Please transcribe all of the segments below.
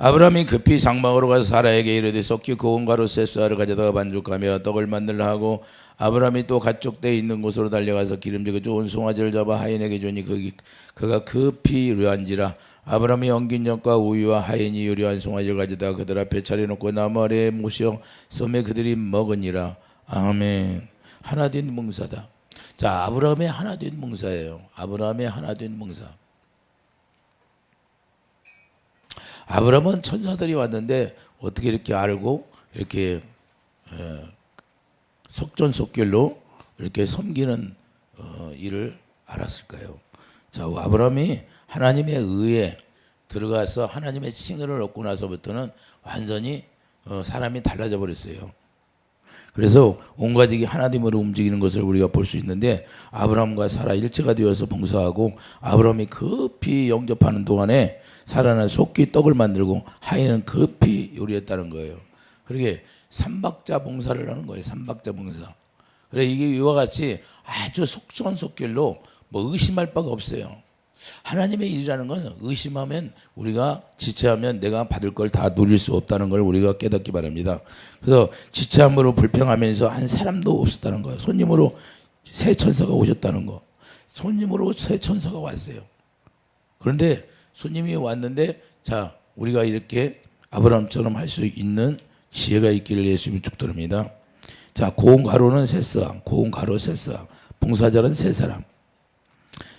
아브라함이 급히 장막으로 가서 사라에게 이르되 썩기 고운 가루 셋스아를 가져다가 반죽하며 떡을 만들라 하고 아브라함이 또 가축대에 있는 곳으로 달려가서 기름지고 좋은 송아지를 잡아 하인에게 주니 그가 급히 요리한지라. 아브라함이 엉긴 젖과 우유와 하인이 요리한 송아지를 가져다가 그들 앞에 차려놓고 나무 아래에 모셔 섬에 그들이 먹으니라. 아멘. 하나된 몽사다. 자, 아브라함의 하나된 몽사예요. 아브라함의 하나된 몽사. 아브라함은 천사들이 왔는데 어떻게 이렇게 알고 이렇게 속전속결로 이렇게 섬기는 일을 알았을까요? 자, 아브라함이 하나님의 의에 들어가서 하나님의 칭의를 얻고 나서부터는 완전히 사람이 달라져 버렸어요. 그래서 온 가족이 하나님으로 움직이는 것을 우리가 볼 수 있는데 아브라함과 사라 일체가 되어서 봉사하고 아브라함이 급히 영접하는 동안에 사라는 속기 떡을 만들고 하인은 급히 요리했다는 거예요. 그러게 삼박자 봉사를 하는 거예요. 삼박자 봉사. 그래 이게 이와 같이 아주 속전속결로 뭐 의심할 바가 없어요. 하나님의 일이라는 건 의심하면 우리가 지체하면 내가 받을 걸 다 누릴 수 없다는 걸 우리가 깨닫기 바랍니다. 그래서 지체함으로 불평하면서 한 사람도 없었다는 거예요. 손님으로 새 천사가 오셨다는 거. 손님으로 새 천사가 왔어요. 그런데 손님이 왔는데 자 우리가 이렇게 아브라함처럼 할 수 있는 지혜가 있기를 예수님이 축도합니다. 자 고운 가루는 세 쌍, 고운 가루 세 쌍, 봉사자는 세 사람.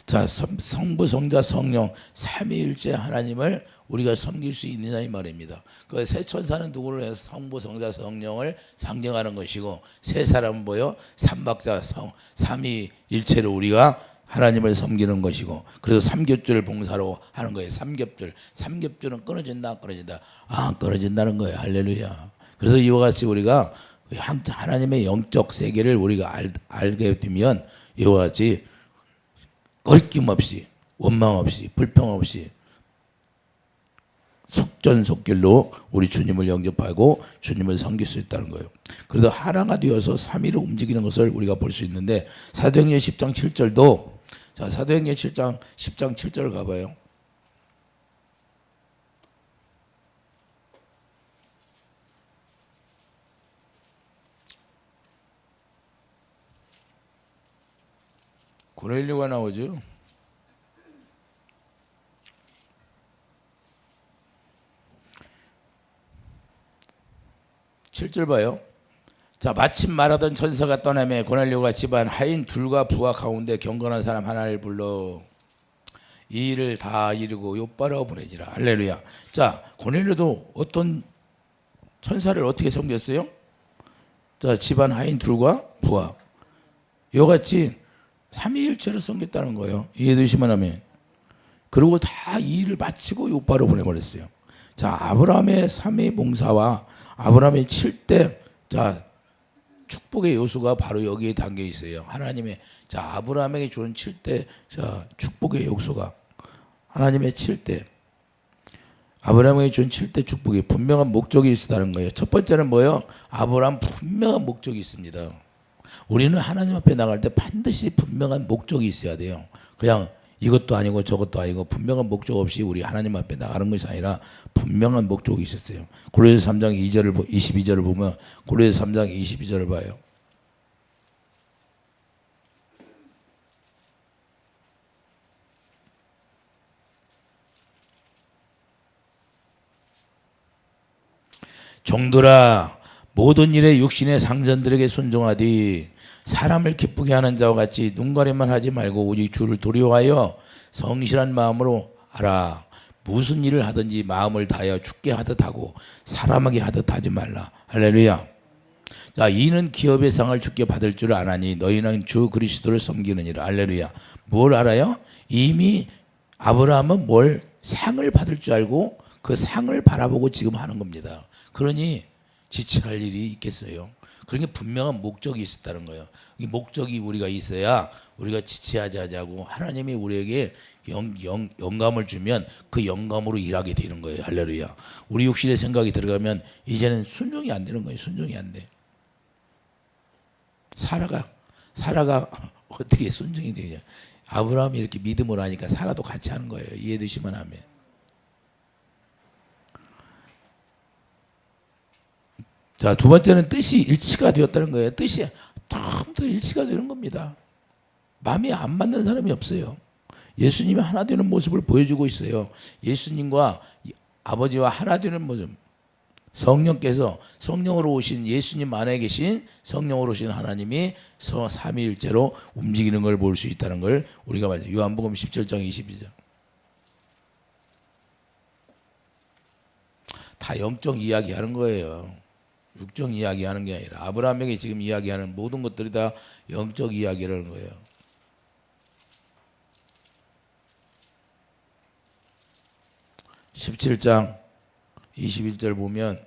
자 성부 성자 성령 삼위일체 하나님을 우리가 섬길 수 있느냐 이 말입니다. 그 세 천사는 누구를 해서 성부 성자 성령을 상징하는 것이고 세 사람은 뭐요? 삼박자 삼위일체로 우리가 하나님을 섬기는 것이고 그래서 삼겹줄 봉사로 하는 거예요. 삼겹줄은 끊어진다 끊어진다. 아 끊어진다는 거예요. 할렐루야. 그래서 이와 같이 우리가 하나님의 영적 세계를 우리가 알게 되면 이와 같이 거리낌 없이 원망 없이 불평 없이 속전속결로 우리 주님을 영접하고 주님을 섬길 수 있다는 거예요. 그래서 하나가 되어서 삼위로 움직이는 것을 우리가 볼 수 있는데 사도행전 10장 7절도 자 사도행전 10장 7절 가봐요. 고넬료가 나오죠. (7절) 봐요. 자 마침 말하던 천사가 떠나매 고넬료가 집안 하인 둘과 부하 가운데 경건한 사람 하나를 불러 이 일을 다 이루고 요바로 보내지라. 할렐루야. 자 고넬료도 어떤 천사를 어떻게 섬겼어요? 자 집안 하인 둘과 부하 이같이 삼위일체를 섬겼다는 거예요. 이해되시면 하면. 그리고 다 이 일을 마치고 요바로 보내버렸어요. 자 아브라함의 삼위 봉사와 아브라함의 7대 자 축복의 요소가 바로 여기에 담겨 있어요. 하나님의 자 아브라함에게 준 7대 자 축복의 요소가 하나님의 7대 아브라함에게 준 7대 축복이 분명한 목적이 있다는 거예요. 첫 번째는 뭐예요? 아브라함 분명한 목적이 있습니다. 우리는 하나님 앞에 나갈 때 반드시 분명한 목적이 있어야 돼요. 그냥 이것도 아니고 저것도 아니고 분명한 목적 없이 우리 하나님 앞에 나가는 것이 아니라 분명한 목적이 있었어요. 고린도서 3장 22절을 보면 고린도서 3장 22절을 봐요. 종들아 모든 일에 육신의 상전들에게 순종하되 사람을 기쁘게 하는 자와 같이 눈가림만 하지 말고 오직 주를 두려워하여 성실한 마음으로 하라. 무슨 일을 하든지 마음을 다하여 주께 하듯 하고 사람에게 하듯 하지 말라. 할렐루야. 자 이는 기업의 상을 주께 받을 줄 아나니 너희는 주 그리스도를 섬기느니라. 할렐루야. 뭘 알아요? 이미 아브라함은 뭘 상을 받을 줄 알고 그 상을 바라보고 지금 하는 겁니다. 그러니 지체할 일이 있겠어요? 그러니까 분명한 목적이 있었다는 거예요. 이 목적이 우리가 있어야 우리가 지체하지 않냐고 하나님이 우리에게 영감을 주면 그 영감으로 일하게 되는 거예요. 할렐루야. 우리 육신의 생각이 들어가면 이제는 순종이 안 되는 거예요. 순종이 안 돼. 사라가 어떻게 순종이 되냐? 아브라함이 이렇게 믿음으로 하니까 사라도 같이 하는 거예요. 이해되시면 하면. 자, 두 번째는 뜻이 일치가 되었다는 거예요. 뜻이 더 일치가 되는 겁니다. 마음이 안 맞는 사람이 없어요. 예수님이 하나 되는 모습을 보여주고 있어요. 예수님과 아버지와 하나 되는 모습. 성령께서 성령으로 오신 예수님 안에 계신 성령으로 오신 하나님이 삼위일체로 움직이는 걸 볼 수 있다는 걸 우리가 말해요. 요한복음 17장 22절. 다 영적 이야기하는 거예요. 육적 이야기하는 게 아니라 아브라함에게 지금 이야기하는 모든 것들이 다 영적 이야기라는 거예요. (17장 21절) 보면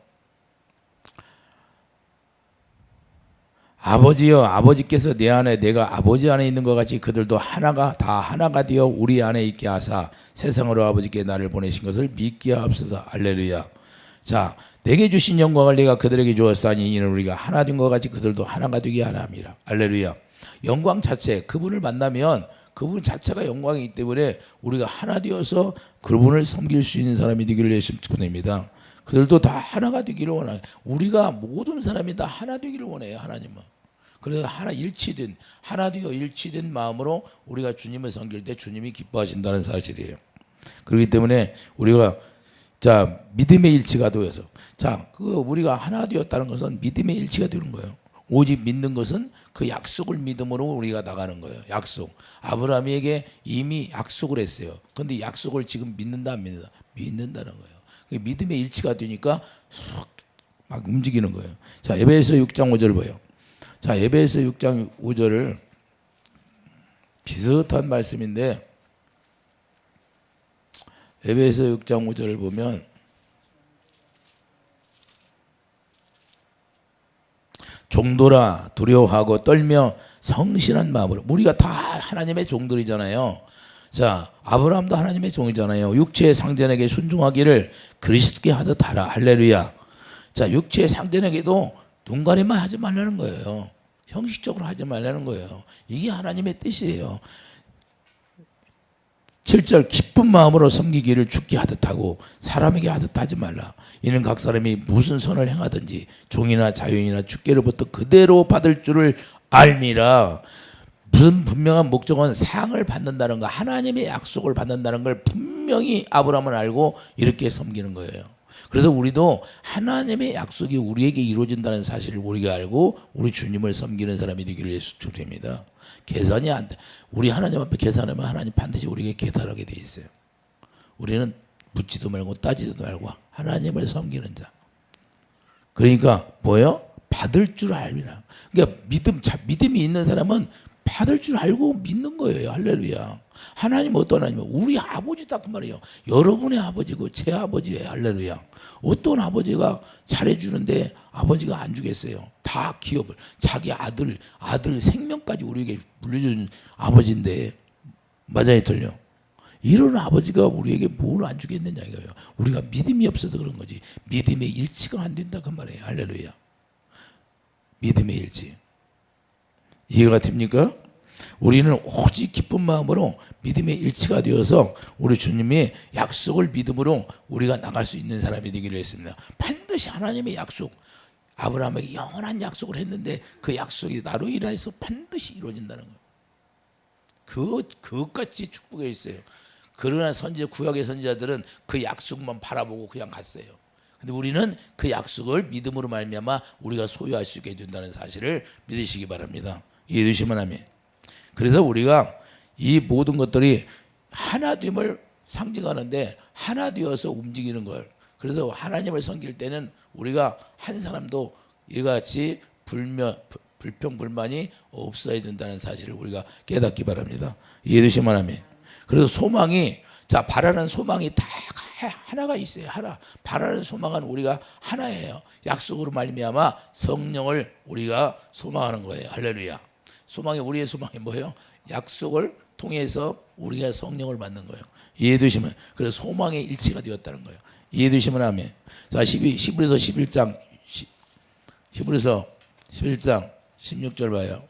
아버지여 아버지께서 내 안에 내가 아버지 안에 있는 것 같이 그들도 하나가 다 하나가 되어 우리 안에 있게 하사 세상으로 아버지께 나를 보내신 것을 믿게 하옵소서. 할렐루야. 자, 내게 주신 영광을 내가 그들에게 주었사니 이는 우리가 하나 된 것 같이 그들도 하나가 되게 하라 함이라. 할렐루야. 영광 자체, 그분을 만나면 그분 자체가 영광이기 때문에 우리가 하나 되어서 그분을 섬길 수 있는 사람이 되기를 예수 축원합니다. 그들도 다 하나가 되기를 원해요. 우리가 모든 사람이 다 하나 되기를 원해요. 하나님은. 그래서 하나 되어 일치된 마음으로 우리가 주님을 섬길 때 주님이 기뻐하신다는 사실이에요. 그렇기 때문에 우리가 자, 믿음의 일치가 되어서 우리가 하나 되었다는 것은 믿음의 일치가 되는 거예요. 오직 믿는 것은 그 약속을 믿음으로 우리가 나가는 거예요. 약속. 아브라함에게 이미 약속을 했어요. 그런데 약속을 지금 믿는다 안 믿는다? 믿는다는 거예요. 믿음의 일치가 되니까 막 움직이는 거예요. 자, 에베소 6장 5절 보여요. 자, 에베소 6장 5절을 비슷한 말씀인데 에베소 6장 5절을 보면 종도라 두려워하고 떨며 성실한 마음으로 우리가 다 하나님의 종들이잖아요. 자, 아브라함도 하나님의 종이잖아요. 육체의 상전에게 순종하기를 그리스도께 하듯 하라. 할렐루야. 자, 육체의 상전에게도 눈가림만 하지 말라는 거예요. 형식적으로 하지 말라는 거예요. 이게 하나님의 뜻이에요. 7절 기쁜 마음으로 섬기기를 주께 하듯 하고 사람에게 하듯 하지 말라. 이는 각 사람이 무슨 선을 행하든지 종이나 자유인이나 주께로부터 그대로 받을 줄을 알미라. 무슨 분명한 목적은 상을 받는다는 거, 하나님의 약속을 받는다는 걸 분명히 아브라함은 알고 이렇게 섬기는 거예요. 그래서 우리도 하나님의 약속이 우리에게 이루어진다는 사실을 우리가 알고 우리 주님을 섬기는 사람이 되기를 예수 축원합니다. 계산이 안 돼. 우리 하나님 앞에 계산하면 하나님 반드시 우리에게 계산하게 돼 있어요. 우리는 묻지도 말고 따지지도 말고 하나님을 섬기는 자. 그러니까 뭐예요? 받을 줄 알미라. 그러니까 믿음이 있는 사람은 받을 줄 알고 믿는 거예요. 할렐루야. 하나님 어떤 하나님? 우리 아버지다 그 말이에요. 여러분의 아버지고 제 아버지예요. 할렐루야. 어떤 아버지가 잘해주는데 아버지가 안 주겠어요. 다 기업을 자기 아들 생명까지 우리에게 물려준 아버지인데 맞아요, 틀려? 이런 아버지가 우리에게 뭘 안 주겠느냐 이거예요. 우리가 믿음이 없어서 그런 거지. 믿음의 일치가 안 된다 그 말이에요. 할렐루야. 믿음의 일치. 이해가 됩니까? 우리는 오직 기쁜 마음으로 믿음의 일치가 되어서 우리 주님의 약속을 믿음으로 우리가 나갈 수 있는 사람이 되기를 했습니다. 반드시 하나님의 약속, 아브라함에게 영원한 약속을 했는데 그 약속이 나로 인해서 반드시 이루어진다는 거예요. 그것같이 축복해 있어요. 그러나 구약의 선지자들은 그 약속만 바라보고 그냥 갔어요. 근데 우리는 그 약속을 믿음으로 말미암아 우리가 소유할 수 있게 된다는 사실을 믿으시기 바랍니다. 이해되시면 아멘. 그래서 우리가 이 모든 것들이 하나됨을 상징하는데 하나 되어서 움직이는 걸. 그래서 하나님을 섬길 때는 우리가 한 사람도 이와 같이 불평불만이 없어야 된다는 사실을 우리가 깨닫기 바랍니다. 이해되시면 아멘. 그래서 소망이 바라는 소망이 다 하나가 있어요. 하나. 바라는 소망은 우리가 하나예요. 약속으로 말미암아 성령을 우리가 소망하는 거예요. 할렐루야. 우리의 소망이 뭐예요? 약속을 통해서 우리가 성령을 받는 거예요. 이해되시면 그래서 소망의 일치가 되었다는 거예요. 이해되시면 아멘. 자, 히브리서 11장 16절 봐요.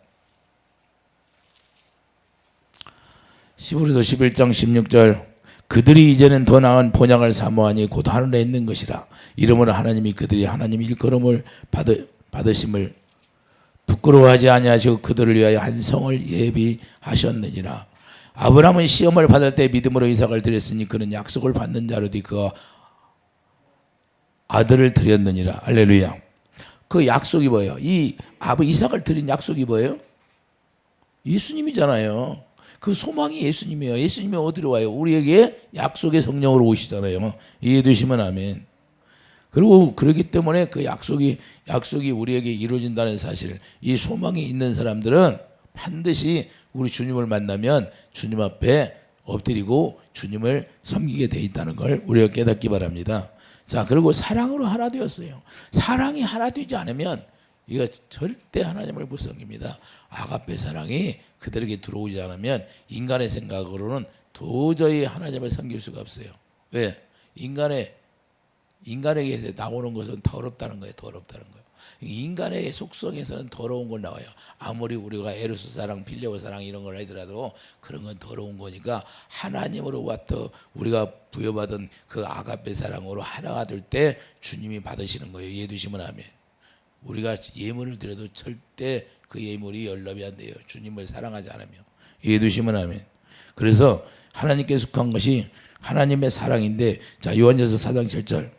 히브리서 11장 16절 그들이 이제는 더 나은 본향을 사모하니 곧 하늘에 있는 것이라. 이러므로 하나님이 그들이 하나님 일컬음을 받으심을 부끄러워하지 아니하시고 그들을 위하여 한 성을 예비하셨느니라. 아브라함은 시험을 받을 때 믿음으로 이삭을 드렸으니 그는 약속을 받는 자로되 그가 아들을 드렸느니라. 할렐루야. 그 약속이 뭐예요? 이 이삭을 드린 약속이 뭐예요? 예수님이잖아요. 그 소망이 예수님이에요. 예수님이 어디로 와요? 우리에게 약속의 성령으로 오시잖아요. 이해되시면 아멘. 그리고 그렇기 때문에 그 약속이 우리에게 이루어진다는 사실, 이 소망이 있는 사람들은 반드시 우리 주님을 만나면 주님 앞에 엎드리고 주님을 섬기게 돼 있다는 걸 우리가 깨닫기 바랍니다. 자, 그리고 사랑으로 하나 되었어요. 사랑이 하나 되지 않으면 이거 절대 하나님을 못 섬깁니다. 아가페 사랑이 그들에게 들어오지 않으면 인간의 생각으로는 도저히 하나님을 섬길 수가 없어요. 왜? 인간에게 나오는 것은 더럽다는 거예요. 더럽다는 거예요. 인간의 속성에서는 더러운 건 나와요. 아무리 우리가 에로스 사랑, 필레오 사랑 이런 걸 하더라도 그런 건 더러운 거니까 하나님으로부터 우리가 부여받은 그 아가페 사랑으로 하나가 될 때 주님이 받으시는 거예요. 이해해 두시면 아멘. 우리가 예물을 드려도 절대 그 예물이 연락이 안 돼요. 주님을 사랑하지 않으면. 이해해 두시면 아멘. 그래서 하나님께 속한 것이 하나님의 사랑인데, 자, 요한일서 4장 7절.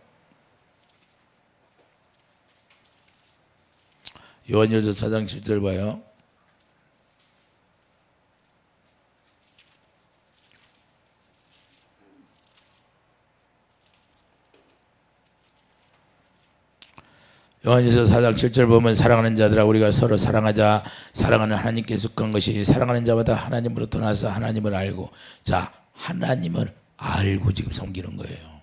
요한일서 4장 7절 봐요. 요한일서 4장 7절 보면 사랑하는 자들아 우리가 서로 사랑하자. 사랑하는 하나님께 속한 것이 사랑하는 자마다 하나님으로부터 나서 하나님을 알고, 자, 하나님을 알고 지금 섬기는 거예요.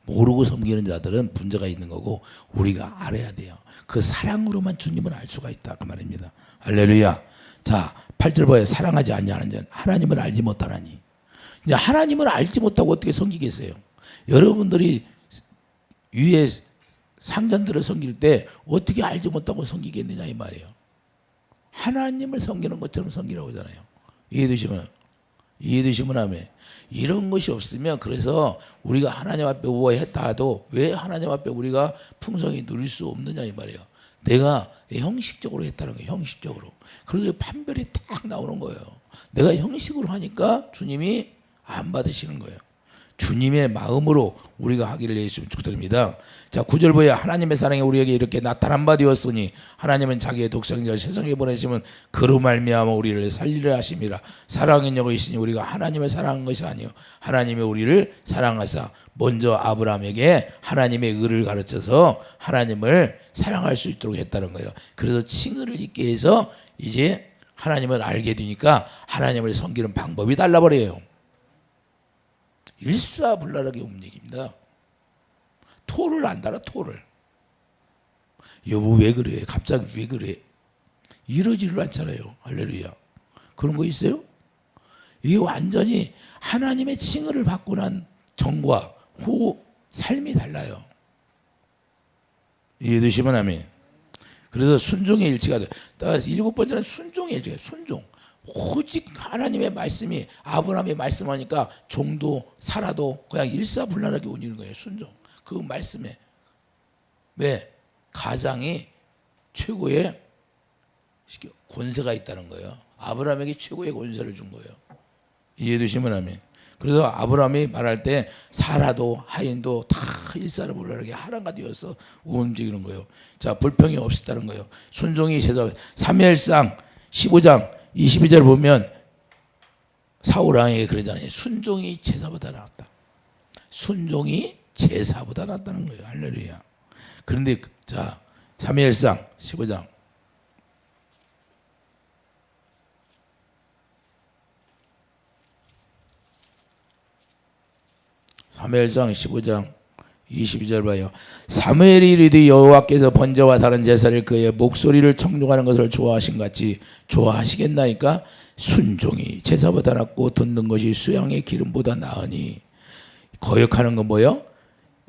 모르고 섬기는 자들은 문제가 있는 거고 우리가 알아야 돼요. 그 사랑으로만 주님을 알 수가 있다 그 말입니다. 할렐루야. 자, 8절 봐요. 사랑하지 아니하는 자는 하나님을 알지 못하나니. 이제 하나님을 알지 못하고 어떻게 섬기겠어요? 여러분들이 위에 상전들을 섬길 때 어떻게 알지 못하고 섬기겠느냐 이 말이에요. 하나님을 섬기는 것처럼 섬기라고 하잖아요. 이해되시면 하면 이런 것이 없으면, 그래서 우리가 하나님 앞에 우월했다 해도 왜 하나님 앞에 우리가 풍성히 누릴 수 없느냐 이 말이에요. 내가 형식적으로 했다는 거예요. 형식적으로. 그래서 판별이 딱 나오는 거예요. 내가 형식으로 하니까 주님이 안 받으시는 거예요. 주님의 마음으로 우리가 하기를 예수님 축드립니다. 자, 9절 보여 하나님의 사랑이 우리에게 이렇게 나타난 바 되었으니 하나님은 자기의 독생자를 세상에 보내시면 그로 말미암아 우리를 살리려 하심이라. 사랑은 여기시니 우리가 하나님을 사랑한 것이 아니요 하나님이 우리를 사랑하사 먼저 아브라함에게 하나님의 의를 가르쳐서 하나님을 사랑할 수 있도록 했다는 거예요. 그래서 칭의를 있게 해서 이제 하나님을 알게 되니까 하나님을 섬기는 방법이 달라버려요. 일사불란하게 움직입니다. 토를 안 달아. 토를. 여보 왜 그래? 갑자기 왜 그래? 이러지를 않잖아요. 할렐루야. 그런 거 있어요? 이게 완전히 하나님의 칭의를 받고 난 전과 후 삶이 달라요. 이해되시면 아멘. 그래서 순종의 일치가 돼. 따라서 7번째는 순종의 일치가 돼. 순종. 오직 하나님의 말씀이, 아브라함이 말씀하니까 종도 살아도 그냥 일사불란하게 오는 거예요. 순종. 그 말씀에 왜? 가장이 최고의 권세가 있다는 거예요. 아브라함에게 최고의 권세를 준 거예요. 이해되시면 아멘. 그래서 아브라함이 말할 때 사라도 하인도 다 일사불란하게 하나가 되어서 움직이는 거예요. 자, 불평이 없었다는 거예요. 순종이 제사. 사무엘상 15장 22절 보면 사울 왕에게 그러잖아요. 순종이 제사보다 낫다. 순종이 제사보다 낫다는 거예요. 할렐루야. 그런데 자, 사무엘상 15장 사무엘상 15장 22절 봐요. 사무엘이 이르되 여호와께서 번제와 다른 제사를 그의 목소리를 청종하는 것을 좋아하신 같이 좋아하시겠나이까? 순종이 제사보다 낫고 듣는 것이 수양의 기름보다 나으니. 거역하는 건 뭐예요?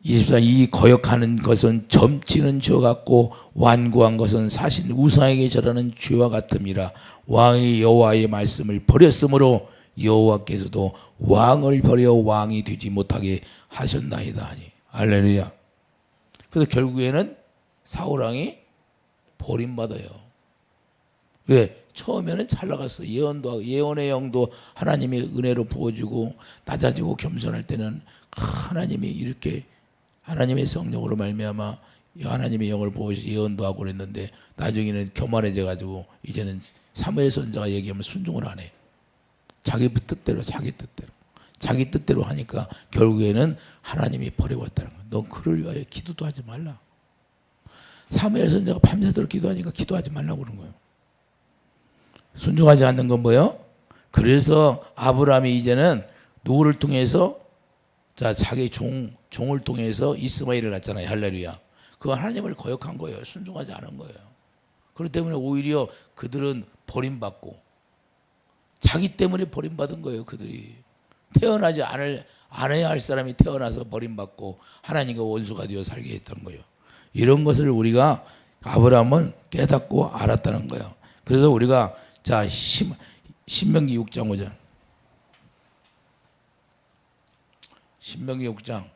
24. 이 거역하는 것은 점치는 죄 같고 완고한 것은 사실 우상에게 절하는 죄와 같음이라. 왕이 여호와의 말씀을 버렸으므로 여호와께서도 왕을 버려 왕이 되지 못하게 하셨나이다 하니. 할렐루야. 그래서 결국에는 사울왕이 버림받아요. 왜? 처음에는 잘 나갔어. 예언도 하고, 예언의 영도 하나님의 은혜로 부어주고 낮아지고 겸손할 때는 하나님이 이렇게 하나님의 성령으로 말미암아 하나님의 영을 부어서 예언도 하고 그랬는데 나중에는 교만해져 가지고 이제는 사무엘 선지자가 얘기하면 순종을 안 해. 자기 뜻대로 자기 뜻대로 하니까 결국에는 하나님이 버려왔다는 거야. 넌 그를 위하여 기도도 하지 말라. 사무엘 선지자가 밤새도록 기도하니까 기도하지 말라고 그런 거예요. 순종하지 않는 건 뭐예요? 그래서 아브라함이 이제는 누구를 통해서 자기 종을 통해서 이스마엘을 낳잖아요. 할렐루야. 그 하나님을 거역한 거예요. 순종하지 않은 거예요. 그렇기 때문에 오히려 그들은 버림받고 자기 때문에 버림받은 거예요. 그들이 태어나지 않아야 할 사람이 태어나서 버림받고 하나님과 원수가 되어 살게 했던 거예요. 이런 것을 우리가 아브라함은 깨닫고 알았다는 거예요. 그래서 우리가 자 신명기 6장 5절 신명기 6장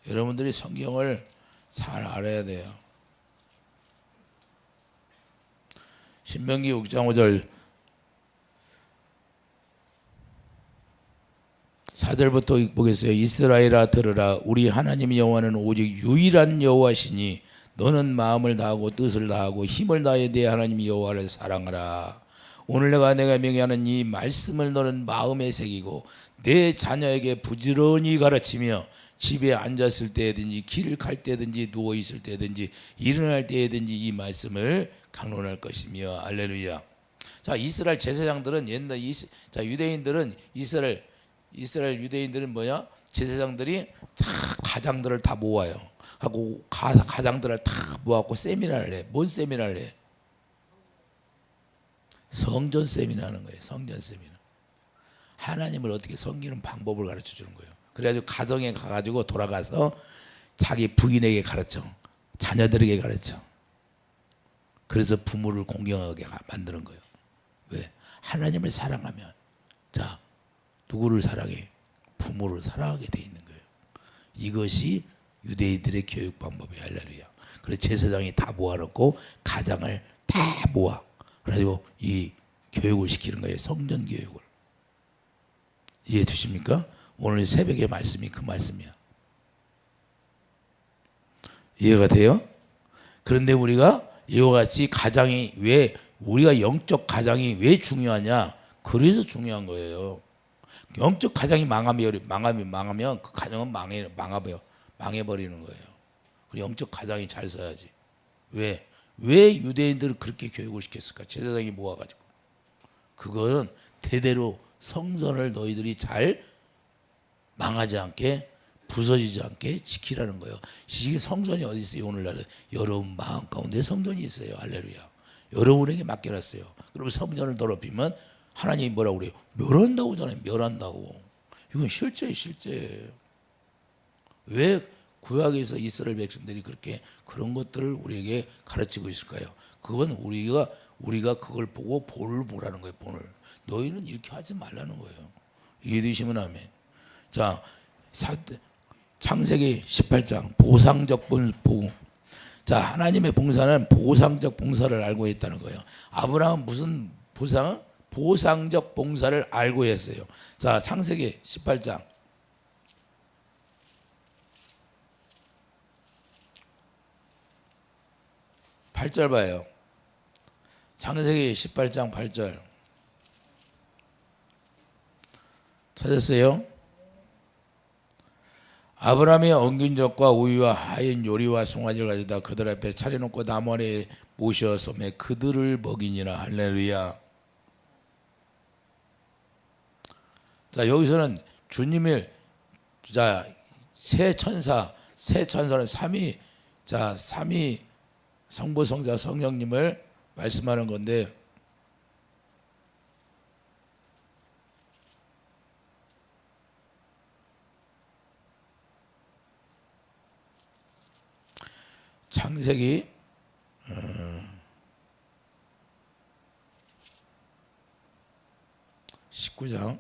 여러분들이 성경을 잘 알아야 돼요. 신명기 6장 5절 4절부터 보겠어요. 이스라엘아 들으라. 우리 하나님 여호와는 오직 유일한 여호와시니 너는 마음을 다하고 뜻을 다하고 힘을 다해 내 하나님 여호와를 사랑하라. 오늘 내가 명하는 이 말씀을 너는 마음에 새기고 내 자녀에게 부지런히 가르치며 집에 앉았을 때든지 길을 갈 때든지 누워 있을 때든지 일어날 때든지 이 말씀을 강론할 것이며. 할렐루야. 자, 이스라엘 제사장들은 옛날 유대인들은 이스라엘 유대인들은 뭐냐? 제사장들이 다 가장들을 다 모아요. 하고 가장들을 다 모아갖고 세미나를 해. 뭔 세미나를 해? 성전 세미나하는 거예요. 성전 세미나. 하나님을 어떻게 섬기는 방법을 가르쳐 주는 거예요. 그래가지고 가정에 가가지고 돌아가서 자기 부인에게 가르쳐, 자녀들에게 가르쳐. 그래서 부모를 공경하게 만드는 거예요. 왜? 하나님을 사랑하면 자 누구를 사랑해? 부모를 사랑하게 돼 있는 거예요. 이것이 유대인들의 교육 방법이에요. 할렐루야. 그래서 제사장이 다 모아놓고 가장을 다 모아. 그래가지고 이 교육을 시키는 거예요. 성전 교육을. 이해해 주십니까? 오늘 새벽의 말씀이 그 말씀이야. 이해가 돼요? 그런데 우리가 이와 같이 가장이 왜 우리가 영적 가장이 왜 중요하냐? 그래서 중요한 거예요. 영적 가장이 망하면 그 가정은 망해버리는 거예요. 그리고 영적 가장이 잘 서야지. 왜 유대인들을 그렇게 교육을 시켰을까? 제사장이 모아가지고. 그거는 대대로 성전을 너희들이 잘 망하지 않게 부서지지 않게 지키라는 거예요. 이게 성전이 어디 있어요? 오늘날은 여러분 마음 가운데 성전이 있어요. 할렐루야. 여러분에게 맡겨놨어요. 그러면 성전을 더럽히면 하나님이 뭐라고 그래요? 멸한다고 하잖아요. 멸한다고. 이건 실제예요. 실제. 왜 구약에서 이스라엘 백성들이 그렇게 그런 것들을 우리에게 가르치고 있을까요? 그건 우리가 그걸 보고 본을 보라는 거예요. 본을. 너희는 이렇게 하지 말라는 거예요. 이해되시면 아멘. 자, 창세기 18장 보상적 봉. 자, 하나님의 봉사는 보상적 봉사를 알고 있다는 거예요. 아브라함은 무슨 보상적 봉사를 알고 했어요. 자, 창세기 18장 8절 봐요. 창세기 18장 8절 찾았어요? 아브라함이 엉긴 젖과 우유와 하얀 요리와 송아지를 가져다 그들 앞에 차려놓고 나무 아래 모셔서 그들을 먹이니라. 할렐루야. 자, 여기서는 주님을 새 천사는 삼위 성부 성자 성령님을 말씀하는 건데 창세기 18장 19장.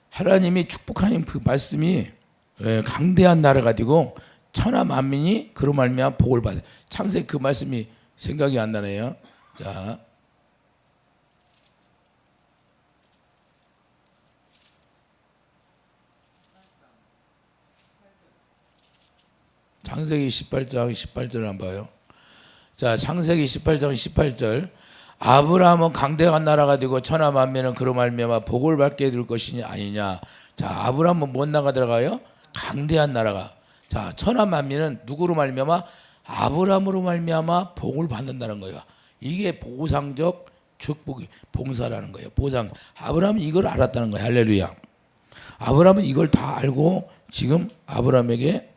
하나님이 축복하는 그 말씀이 강대한 나라 가지고 천하 만민이 그로 말미암아 복을 받아. 창세기 그 말씀이 생각이 안 나네요. 자, 창세기 18장 18절을 한번 봐요. 자, 창세기 18장 18절. 아브라함은 강대한 나라가 되고 천하 만민은 그로 말미암아 복을 받게 될 것이니 아니냐. 자, 아브라함은 뭔 나라가 들어가요? 강대한 나라가. 자, 천하 만민은 누구로 말미암아? 아브라함으로 말미암아 복을 받는다는 거예요. 이게 보상적 축복이 봉사라는 거예요. 보상. 아브라함은 이걸 알았다는 거예요. 할렐루야. 아브라함은 이걸 다 알고 지금 아브라함에게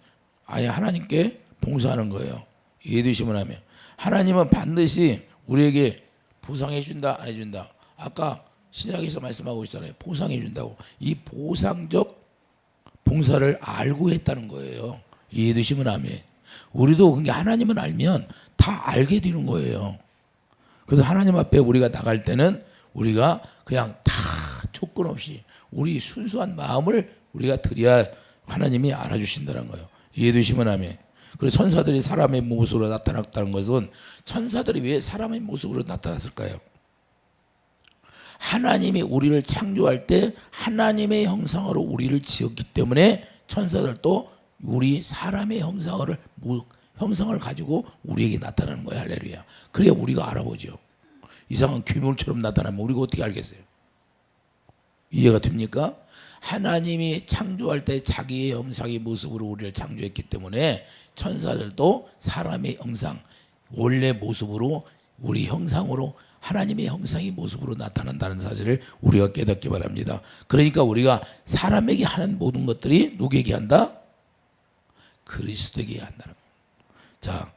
아예 하나님께 봉사하는 거예요. 이해되시면 하면 하나님은 반드시 우리에게 보상해 준다 안 해준다. 아까 신약에서 말씀하고 있잖아요. 보상해 준다고. 이 보상적 봉사를 알고 했다는 거예요. 이해되시면 아멘. 우리도 그게 하나님을 알면 다 알게 되는 거예요. 그래서 하나님 앞에 우리가 나갈 때는 우리가 그냥 다 조건 없이 우리 순수한 마음을 우리가 드려야 하나님이 알아주신다는 거예요. 이해되시면 아멘. 그래서 천사들이 사람의 모습으로 나타났다는 것은 천사들이 왜 사람의 모습으로 나타났을까요? 하나님이 우리를 창조할 때 하나님의 형상으로 우리를 지었기 때문에 천사들도 우리 사람의 형상을 가지고 우리에게 나타나는 거예요. 할렐루야. 그래야 우리가 알아보죠. 이상한 괴물처럼 나타나면 우리가 어떻게 알겠어요? 이해가 됩니까? 하나님이 창조할 때 자기의 형상의 모습으로 우리를 창조했기 때문에 천사들도 사람의 형상, 원래 모습으로 우리 형상으로 하나님의 형상의 모습으로 나타난다는 사실을 우리가 깨닫기 바랍니다. 그러니까 우리가 사람에게 하는 모든 것들이 누구에게 한다? 그리스도에게 한다는 거예요. 자,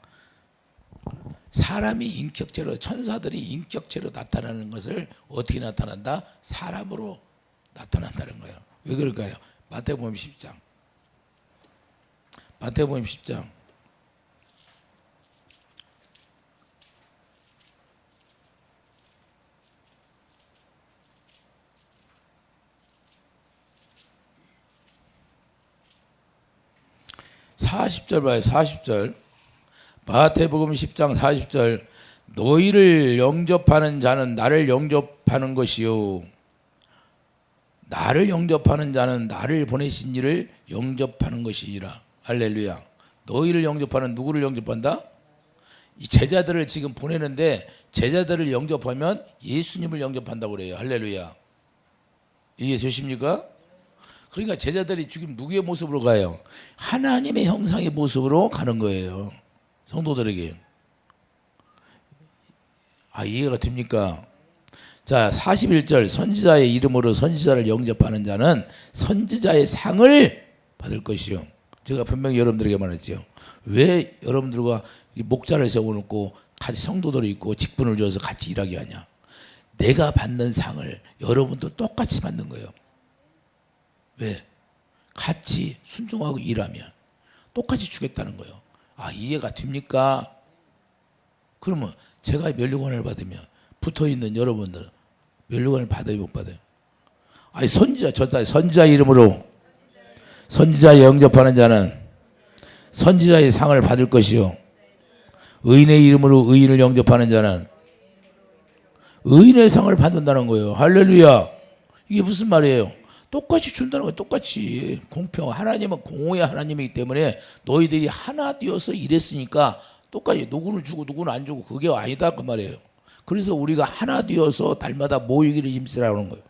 사람이 인격체로 천사들이 인격체로 나타나는 것을 어떻게 나타난다? 사람으로 나타난다는 거예요. 왜 그럴까요? 마태복음 10장. 마태복음 10장. (40절) 봐요. 40절. 마태복음 10장 40절. 너희를 영접하는 자는 나를 영접하는 것이요, 나를 영접하는 자는 나를 보내신 이를 영접하는 것이니라. 할렐루야. 너희를 영접하는, 누구를 영접한다? 이 제자들을 지금 보내는데 제자들을 영접하면 예수님을 영접한다고 그래요. 할렐루야. 이해되십니까? 그러니까 제자들이 지금 누구의 모습으로 가요? 하나님의 형상의 모습으로 가는 거예요. 성도들에게. 이해가 됩니까? 자, 41절. 선지자의 이름으로 선지자를 영접하는 자는 선지자의 상을 받을 것이요. 제가 분명히 여러분들에게 말했죠. 왜 여러분들과 목자를 세워놓고 같이 성도들이 있고 직분을 줘서 같이 일하게 하냐? 내가 받는 상을 여러분도 똑같이 받는 거예요. 왜? 같이 순종하고 일하면 똑같이 주겠다는 거예요. 이해가 됩니까? 그러면 제가 면류관을 받으면 붙어있는 여러분들은 면류관을 받아요, 못 받아요? 선지자 이름으로 선지자 영접하는 자는 선지자의 상을 받을 것이요, 의인의 이름으로 의인을 영접하는 자는 의인의 상을 받는다는 거예요. 할렐루야. 이게 무슨 말이에요? 똑같이 준다는 거예요. 똑같이 공평. 하나님은 공의의 하나님이기 때문에 너희들이 하나 되어서 일했으니까 똑같이 누구는 주고 누구는 안 주고 그게 아니다 그 말이에요. 그래서 우리가 하나 되어서 날마다 모이기를 힘쓰라고 하는 거예요.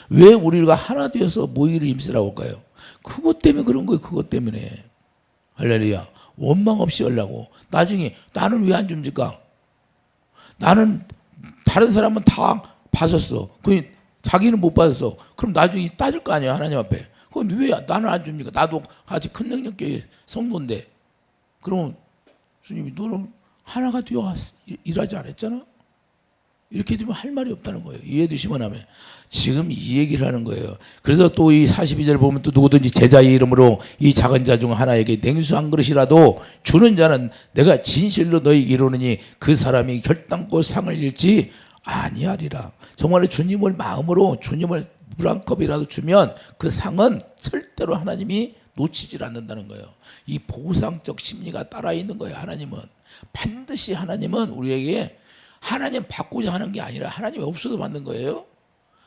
왜 우리가 하나 되어서 모이기를 힘쓰라고 할까요? 그것 때문에 그런 거예요. 그것 때문에. 할렐루야. 원망 없이 하려고. 나중에 나는 왜 안 줍니까? 나는 다른 사람은 다 받았어. 그 자기는 못 받았어. 그럼 나중에 따질 거 아니에요, 하나님 앞에. 그럼 왜 나는 안 줍니까? 나도 같이 큰 능력교회 성도인데. 그러면 주님이 너는 하나가 되어 일하지 않았잖아? 이렇게 되면 할 말이 없다는 거예요. 이해되시면 하면. 지금 이 얘기를 하는 거예요. 그래서 또 이 42절 보면 또 누구든지 제자의 이름으로 이 작은 자 중 하나에게 냉수 한 그릇이라도 주는 자는 내가 진실로 너희 이루느니 그 사람이 결단코 상을 잃지 아니하리라. 정말로 주님을 마음으로 주님을 물 한 컵이라도 주면 그 상은 절대로 하나님이 놓치질 않는다는 거예요. 이 보상적 심리가 따라 있는 거예요. 하나님은 반드시 하나님은 우리에게 하나님 받고자 하는 게 아니라 하나님이 없어도 받는 거예요.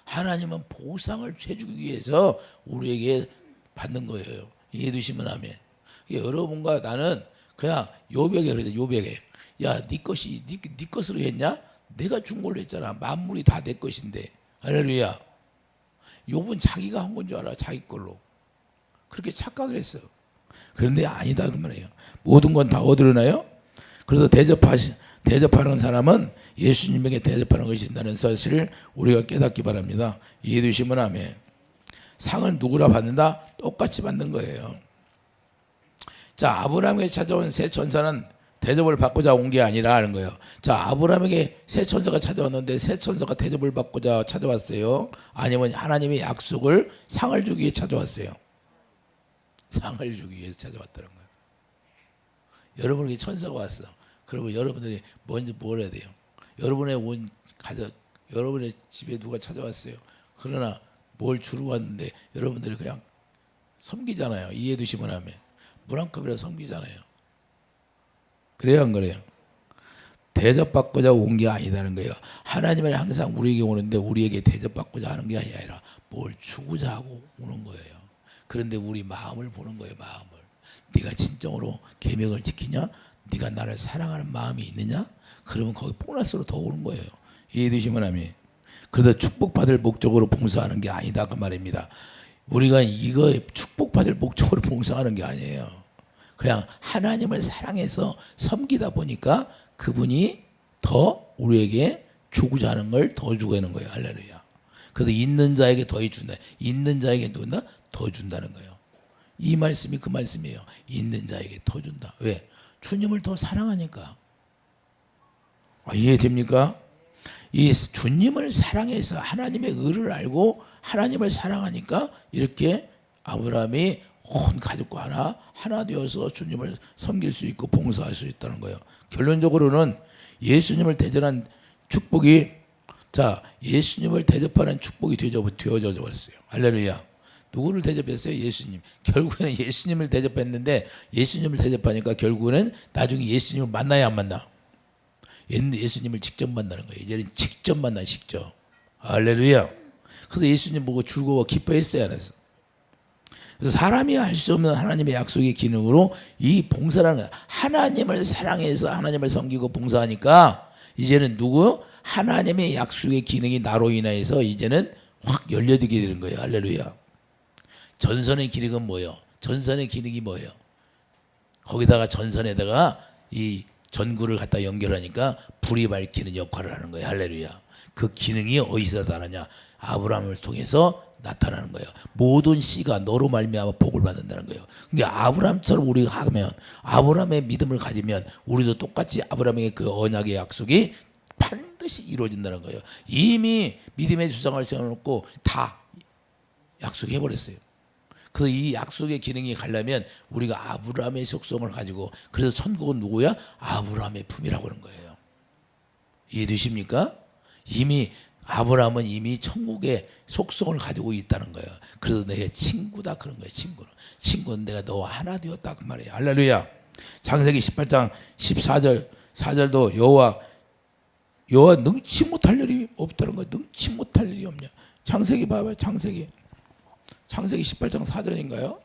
하나님은 보상을 해주기 위해서 우리에게 받는 거예요. 이해되시면 하면. 여러분과 나는 그냥 요백에 그러죠. 요백에. 야, 네 것이 네 것으로 했냐? 내가 준 걸로 했잖아. 만물이 다 내 것인데. 할렐루야. 욥은 자기가 한 건 줄 알아. 자기 걸로. 그렇게 착각을 했어. 그런데 아니다 그 말이에요. 모든 건 다 얻으려나요? 그래서 대접하는 사람은 예수님에게 대접하는 것이 된다는 사실을 우리가 깨닫기 바랍니다. 이해되시면 아멘. 상을 누구라 받는다? 똑같이 받는 거예요. 자, 아브라함에게 찾아온 새 천사는 대접을 받고자 온 게 아니라 하는 거예요. 자, 아브라함에게 새 천사가 찾아왔는데 새 천사가 대접을 받고자 찾아왔어요? 아니면 하나님의 약속을 상을 주기 위해 찾아왔어요? 상을 주기 위해서 찾아왔다는 거예요. 여러분에게 천사가 왔어. 그러면 여러분들이 먼저 뭘 해야 돼요? 여러분의 온 가족, 여러분의 집에 누가 찾아왔어요. 그러나 뭘 주러 왔는데 여러분들이 그냥 섬기잖아요. 이해되시면 하면. 물 한 컵이라 섬기잖아요. 그래요, 안 그래요? 대접받고자 온 게 아니다는 거예요. 하나님은 항상 우리에게 오는데 우리에게 대접받고자 하는 게 아니라 뭘 주고자 하고 오는 거예요. 그런데 우리 마음을 보는 거예요. 마음을. 네가 진정으로 계명을 지키냐? 네가 나를 사랑하는 마음이 있느냐? 그러면 거기 보너스로 더 오는 거예요. 이해되시면 아멘. 그래서 축복받을 목적으로 봉사하는 게 아니다 그 말입니다. 우리가 이거 축복받을 목적으로 봉사하는 게 아니에요. 그냥 하나님을 사랑해서 섬기다 보니까 그분이 더 우리에게 주고자 하는 걸 더 주고 하는 거예요. 할렐루야. 그래서 있는 자에게 더 준다. 있는 자에게 누나 더 준다는 거예요. 이 말씀이 그 말씀이에요. 있는 자에게 더 준다. 왜? 주님을 더 사랑하니까. 이해됩니까? 이 주님을 사랑해서 하나님의 의를 알고 하나님을 사랑하니까 이렇게 아브라함이 온 가족과 하나 되어서 주님을 섬길 수 있고 봉사할 수 있다는 거예요. 결론적으로는 예수님을 대접한 축복이 예수님을 대접하는 축복이 되어져 버렸어요. 할렐루야. 누구를 대접했어요? 예수님. 결국에는 예수님을 대접했는데 예수님을 대접하니까 결국에는 나중에 예수님을 만나야 안 만나? 예수님을 직접 만나는 거예요. 이제는 직접 만나 직접. 할렐루야. 그래서 예수님 보고 즐거워 기뻐했어요, 안 했어? 그래서 사람이 할 수 없는 하나님의 약속의 기능으로 이 봉사라는 거야. 하나님을 사랑해서 하나님을 섬기고 봉사하니까 이제는 누구? 하나님의 약속의 기능이 나로 인하여서 이제는 확 열려지게 되는 거예요. 할렐루야. 전선의 기능은 뭐예요? 전선의 기능이 뭐예요? 거기다가 전선에다가 이 전구를 갖다 연결하니까 불이 밝히는 역할을 하는 거예요. 할렐루야. 그 기능이 어디서 나타나냐? 아브라함을 통해서 나타나는 거예요. 모든 씨가 너로 말미암아 복을 받는다는 거예요. 그러니까 아브라함처럼 우리가 하면 아브라함의 믿음을 가지면 우리도 똑같이 아브라함의 그 언약의 약속이 반드시 이루어진다는 거예요. 이미 믿음의 주장을 세워놓고 다 약속해 버렸어요. 그래서 이 약속의 기능이 가려면 우리가 아브라함의 속성을 가지고 그래서 천국은 누구야? 아브라함의 품이라고 하는 거예요. 이해되십니까? 이미 아브라함은 이미 천국의 속성을 가지고 있다는 거예요. 그래서 내 친구다 그런 거예요. 친구는 내가 너와 하나 되었다 그 말이에요. 할렐루야. 창세기 18장 14절 4절도 여호와 능치 못할 일이 없다는 거예요. 능치 못할 일이 없냐. 창세기 봐봐요. 창세기 18장 4절인가요?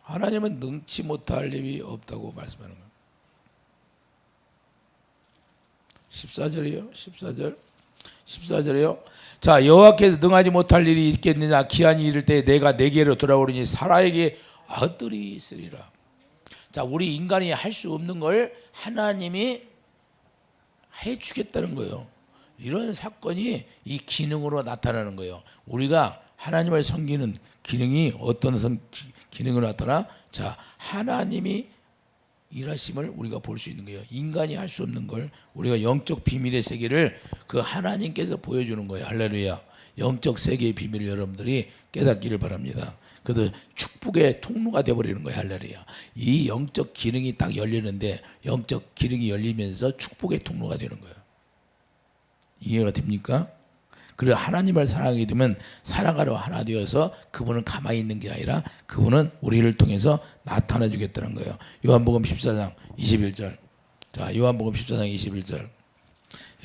하나님은 능치 못할 일이 없다고 말씀하는 거예요. 14절이요. 14절이요. 자, 여호와께서 능하지 못할 일이 있겠느냐? 기한이 이를 때 내가 내게로 돌아오리니 사라에게 아들이 있으리라. 자, 우리 인간이 할 수 없는 걸 하나님이 해주겠다는 거예요. 이런 사건이 이 기능으로 나타나는 거예요. 우리가 하나님을 섬기는 기능이 어떤 기능으로 나타나? 자, 하나님이 일하심을 우리가 볼 수 있는 거예요. 인간이 할 수 없는 걸 우리가 영적 비밀의 세계를 그 하나님께서 보여주는 거예요. 할렐루야. 영적 세계의 비밀을 여러분들이 깨닫기를 바랍니다. 그래서 축복의 통로가 되어버리는 거예요. 할렐루야. 이 영적 기능이 딱 열리는데 영적 기능이 열리면서 축복의 통로가 되는 거예요. 이해가 됩니까? 그리고 하나님을 사랑하게 되면 사랑하러 하나 되어서 그분은 가만히 있는 게 아니라 그분은 우리를 통해서 나타나 주겠다는 거예요. 요한복음 14장 21절. 자, 요한복음 14장 21절.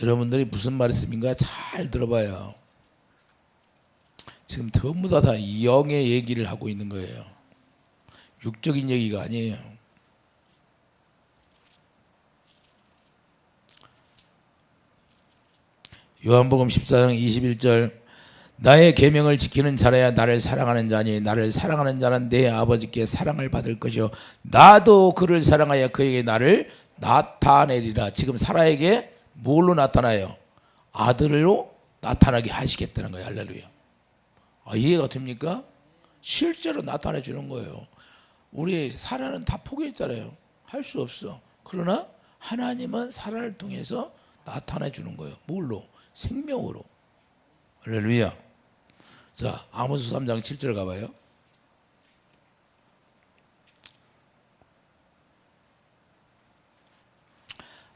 여러분들이 무슨 말씀인가 잘 들어봐요. 지금 전부 다 영의 얘기를 하고 있는 거예요. 육적인 얘기가 아니에요. 요한복음 14장 21절. 나의 계명을 지키는 자라야 나를 사랑하는 자니 나를 사랑하는 자는 내 아버지께 사랑을 받을 것이요 나도 그를 사랑하여 그에게 나를 나타내리라. 지금 사라에게 뭘로 나타나요? 아들로 나타나게 하시겠다는 거예요. 할렐루야. 이해가 됩니까? 실제로 나타내 주는 거예요. 우리 사라는 다 포기했잖아요. 할 수 없어. 그러나 하나님은 사라를 통해서 나타내 주는 거예요. 뭘로? 생명으로. 할렐루야. 자, 아모스 3장 7절 가봐요.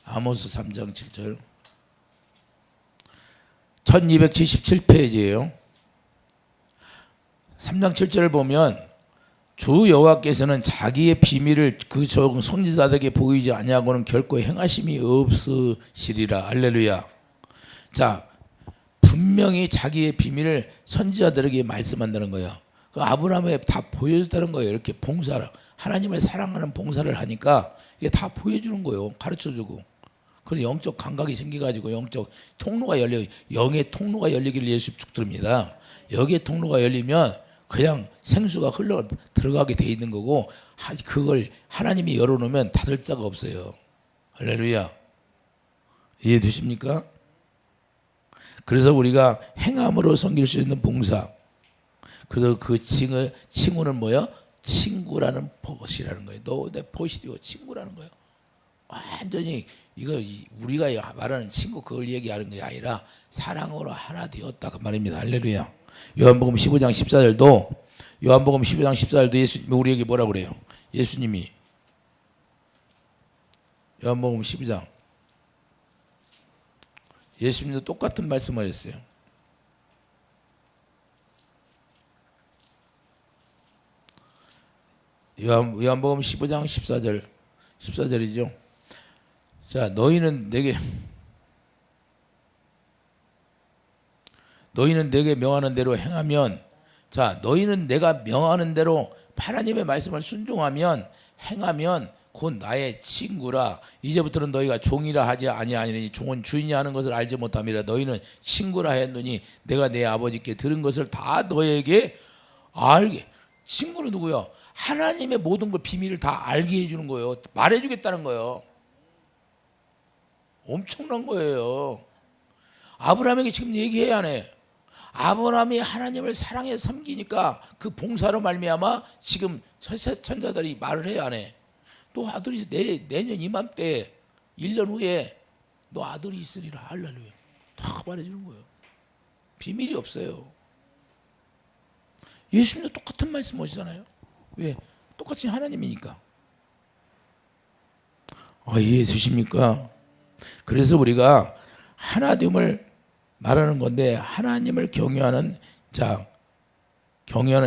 아모스 3장 7절. 1277페이지예요. 3장 7절을 보면 주 여호와께서는 자기의 비밀을 그 선지자들에게 보이지 아니하고는 결코 행하심이 없으시리라. 할렐루야. 자, 분명히 자기의 비밀을 선지자들에게 말씀한다는 거예요. 그 아브라함에 다 보여줬다는 거예요. 이렇게 봉사를, 하나님을 사랑하는 봉사를 하니까 이게 다 보여주는 거예요. 가르쳐주고. 그래서 영적 감각이 생겨가지고 영적 통로가 열려, 영의 통로가 열리기를 예수 축드립니다. 여기에 통로가 열리면 그냥 생수가 흘러 들어가게 돼 있는 거고, 그걸 하나님이 열어놓으면 닫을 자가 없어요. 할렐루야. 이해되십니까? 그래서 우리가 행함으로 섬길 수 있는 봉사. 그래서 그 칭호는 뭐야? 친구라는 벗이라는 거예요. 너 내 벗이 되고 친구라는 거예요. 완전히 이거 우리가 말하는 친구 그걸 얘기하는 게 아니라 사랑으로 하나 되었다 그 말입니다. 할렐루야. 요한복음 15장 14절도 요한복음 15장 14절도 예수님이 우리에게 뭐라 그래요? 예수님이 요한복음 12장 예수님도 똑같은 말씀하셨어요. 요한복음 15장 14절이죠. 자, 너희는 내게 명하는 대로 행하면, 자, 너희는 내가 명하는 대로 하나님의 말씀을 순종하면 행하면 곧 나의 친구라. 이제부터는 너희가 종이라 하지 아니하니니 종은 주인이 하는 것을 알지 못함이라. 너희는 친구라 했느니 내가 내 아버지께 들은 것을 다 너에게 알게. 친구는 누구야? 하나님의 모든 걸 비밀을 다 알게 해주는 거예요. 말해주겠다는 거예요. 엄청난 거예요. 아브라함에게 지금 얘기해야 하네. 아브라함이 하나님을 사랑해 섬기니까 그 봉사로 말미암아 지금 천사들이 말을 해야 하네. 또 아들이 내년 이맘때 1년 후에 너 아들이 있으리라. 할렐루야. 다 말해주는 거예요. 비밀이 없어요. 예수님도 똑같은 말씀 하시잖아요. 왜? 똑같이 하나님이니까. 이해해 주십니까? 그래서 우리가 하나됨을 말하는 건데, 하나님을 경외하는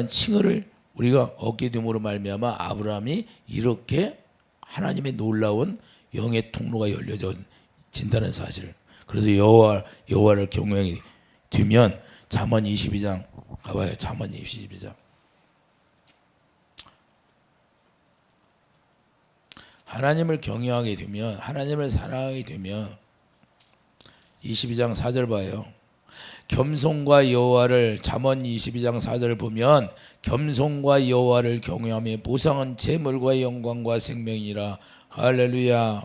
칭호를 우리가 얻게 됨으로 말미암아 아브라함이 이렇게 하나님의 놀라운 영의 통로가 열려진다는 사실. 그래서 여호와를 경외하게 되면 잠언 22장 가봐요. 잠언 22장. 하나님을 경외하게 되면, 하나님을 사랑하게 되면 22장 4절 봐요. 겸손과 여호와를, 잠언 22장 4절을 보면 겸손과 여호와를 경외하며 보상은 재물과 영광과 생명이라. 할렐루야.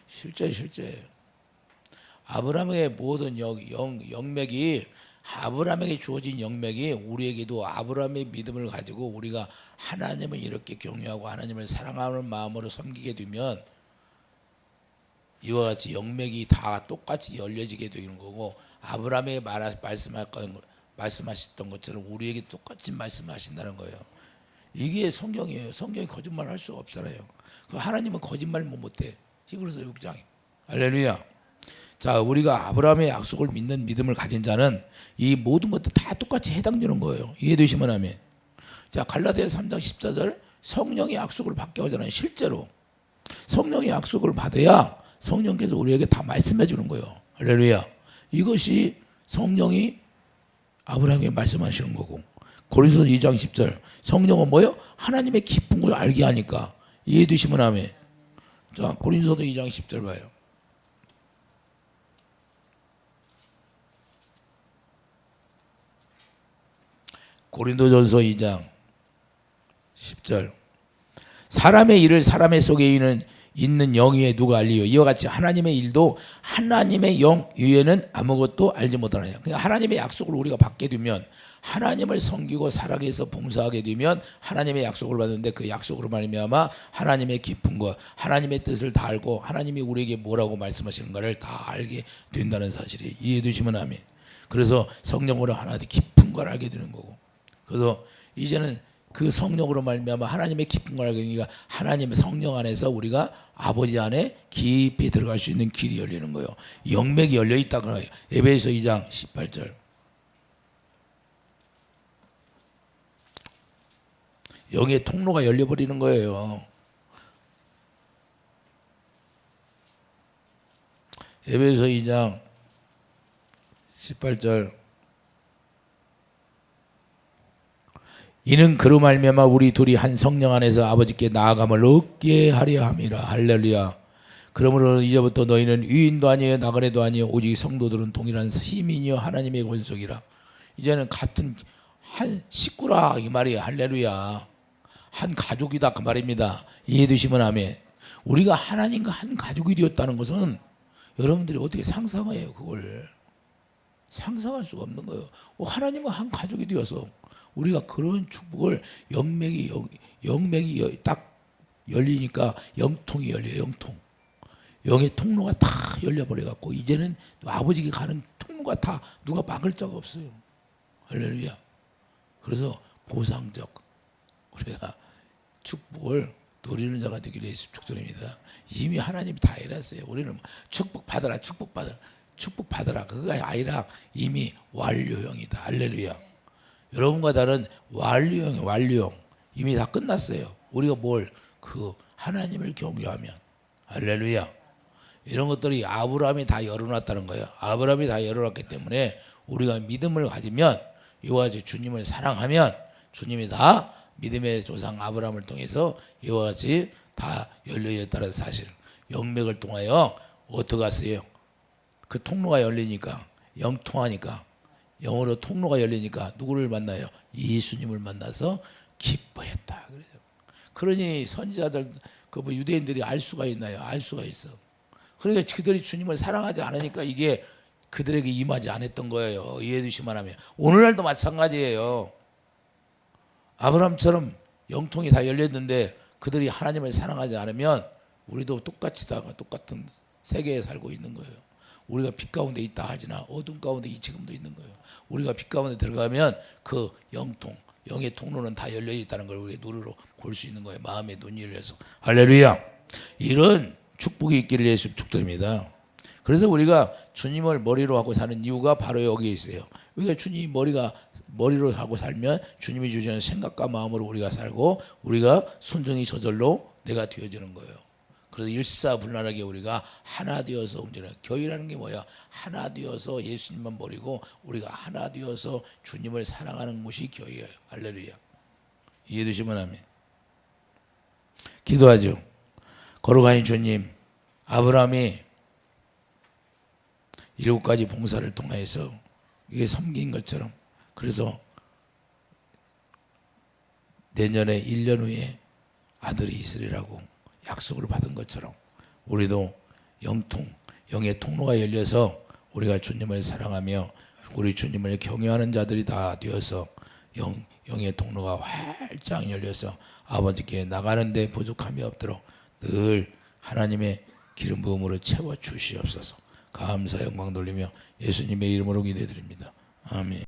실제 아브라함의 모든 영맥이 아브라함에게 주어진 영맥이 우리에게도 아브라함의 믿음을 가지고 우리가 하나님을 이렇게 경외하고 하나님을 사랑하는 마음으로 섬기게 되면 이와 같이 영맥이 다 똑같이 열려지게 되는 거고, 아브라함에게 말씀하셨던 것처럼 우리에게 똑같이 말씀하신다는 거예요. 이게 성경이에요. 성경이 거짓말 할 수가 없잖아요. 하나님은 거짓말 못해. 히브리서 6장. 할렐루야. 자, 우리가 아브라함의 약속을 믿는 믿음을 가진 자는 이 모든 것들 다 똑같이 해당되는 거예요. 이해되시면 아멘. 자, 갈라디아서 3장 14절, 성령의 약속을 받게 하잖아요. 실제로 성령의 약속을 받아야 성령께서 우리에게 다 말씀해 주는 거예요. 할렐루야. 이것이 성령이 아브라함에게 말씀하시는 거고, 고린도서 2장 10절, 성령은 뭐예요? 하나님의 깊은 걸 알게 하니까. 이해되시면 아멘. 자, 고린도서 2장 10절 봐요. 고린도전서 2장 10절, 사람의 일을 사람의 속에 있는 영위에 누가 알리요? 이와 같이 하나님의 일도 하나님의 영 위에는 아무것도 알지 못하느냐. 그러니까 하나님의 약속을 우리가 받게 되면, 하나님을 섬기고 살아가기 위해서 봉사하게 되면 하나님의 약속을 받는데, 그 약속으로 말미암아 하나님의 깊은 것, 하나님의 뜻을 다 알고 하나님이 우리에게 뭐라고 말씀하시는가를 다 알게 된다는 사실이 이해되시면 아멘. 그래서 성령으로 하나님의 깊은 걸 알게 되는 거고, 그래서 이제는 그 성령으로 말미암아 하나님의 깊은 걸 알게 되니까 하나님의 성령 안에서 우리가 아버지 안에 깊이 들어갈 수 있는 길이 열리는 거예요. 영맥이 열려 있다 그래요. 에베소서 2장 18절. 영의 통로가 열려버리는 거예요. 에베소서 2장 18절. 이는 그로 말미암아 우리 둘이 한 성령 안에서 아버지께 나아감을 얻게 하려 함이라. 할렐루야. 그러므로 이제부터 너희는 유인도 아니에요 나그네도 아니에요 오직 성도들은 동일한 시민이요 하나님의 권속이라. 이제는 같은 한 식구라 이 말이에요. 할렐루야. 한 가족이다 그 말입니다. 이해되시면 아멘. 우리가 하나님과 한 가족이 되었다는 것은 여러분들이 어떻게 상상해요? 그걸 상상할 수가 없는 거예요. 하나님과 한 가족이 되어서 우리가 그런 축복을 영맥이 딱 열리니까 영통이 열려요. 영통. 영의 통로가 다 열려버려 갖고 이제는 아버지께 가는 통로가 다 누가 막을 자가 없어요. 할렐루야. 그래서 보상적 우리가 축복을 누리는 자가 되기를 예수 축복드립니다. 이미 하나님이 다 해놨어요. 우리는 축복 받아라, 축복 받아라, 축복 받아라. 그거가 아니라 이미 완료형이다. 할렐루야. 여러분과 다른 완료형, 완료형 이미 다 끝났어요. 우리가 하나님을 경외하면, 할렐루야. 이런 것들이 아브라함이 다 열어놨다는 거예요. 아브라함이 다 열어놨기 때문에 우리가 믿음을 가지면, 이와 같이 주님을 사랑하면 주님이 다 믿음의 조상 아브라함을 통해서 이와 같이 다 열려있다는 사실. 영맥을 통하여 어떻게 하세요? 그 통로가 열리니까, 영통하니까, 영으로 통로가 열리니까 누구를 만나요? 예수님을 만나서 기뻐했다. 그러니 선지자들, 유대인들이 알 수가 있나요? 알 수가 있어. 그러니까 그들이 주님을 사랑하지 않으니까 이게 그들에게 임하지 않았던 거예요. 이해해 주시면 하면. 오늘날도 마찬가지예요. 아브라함처럼 영통이 다 열렸는데 그들이 하나님을 사랑하지 않으면 우리도 똑같은 세계에 살고 있는 거예요. 우리가 빛 가운데 있다 하지나 어둠 가운데 지금도 있는 거예요. 우리가 빛 가운데 들어가면 그 영통, 영의 통로는 다 열려 있다는 걸 우리가 눈으로 볼 수 있는 거예요. 마음의 눈이 열려서. 할렐루야. 이런 축복이 있기를 예수 축복드립니다. 그래서 우리가 주님을 머리로 하고 사는 이유가 바로 여기에 있어요. 우리가 주님이 머리로 하고 살면 주님이 주시는 생각과 마음으로 우리가 살고 우리가 순종이 저절로 내가 되어지는 거예요. 그래서 일사불란하게 우리가 하나 되어서 움직이는, 교회라는 게 뭐야? 하나 되어서 예수님만 버리고 우리가 하나 되어서 주님을 사랑하는 것이 교회예요. 할렐루야. 이해되시면 아멘. 기도하죠. 거룩하신 주님, 아브라함이 7가지 봉사를 통해서 이게 섬긴 것처럼, 그래서 내년에 1년 후에 아들이 있으리라고 약속을 받은 것처럼 우리도 영의 통로가 열려서 우리가 주님을 사랑하며 우리 주님을 경외하는 자들이 다 되어서 영의 통로가 활짝 열려서 아버지께 나가는데 부족함이 없도록 늘 하나님의 기름 부음으로 채워 주시옵소서. 감사 영광 돌리며 예수님의 이름으로 기도드립니다. 아멘.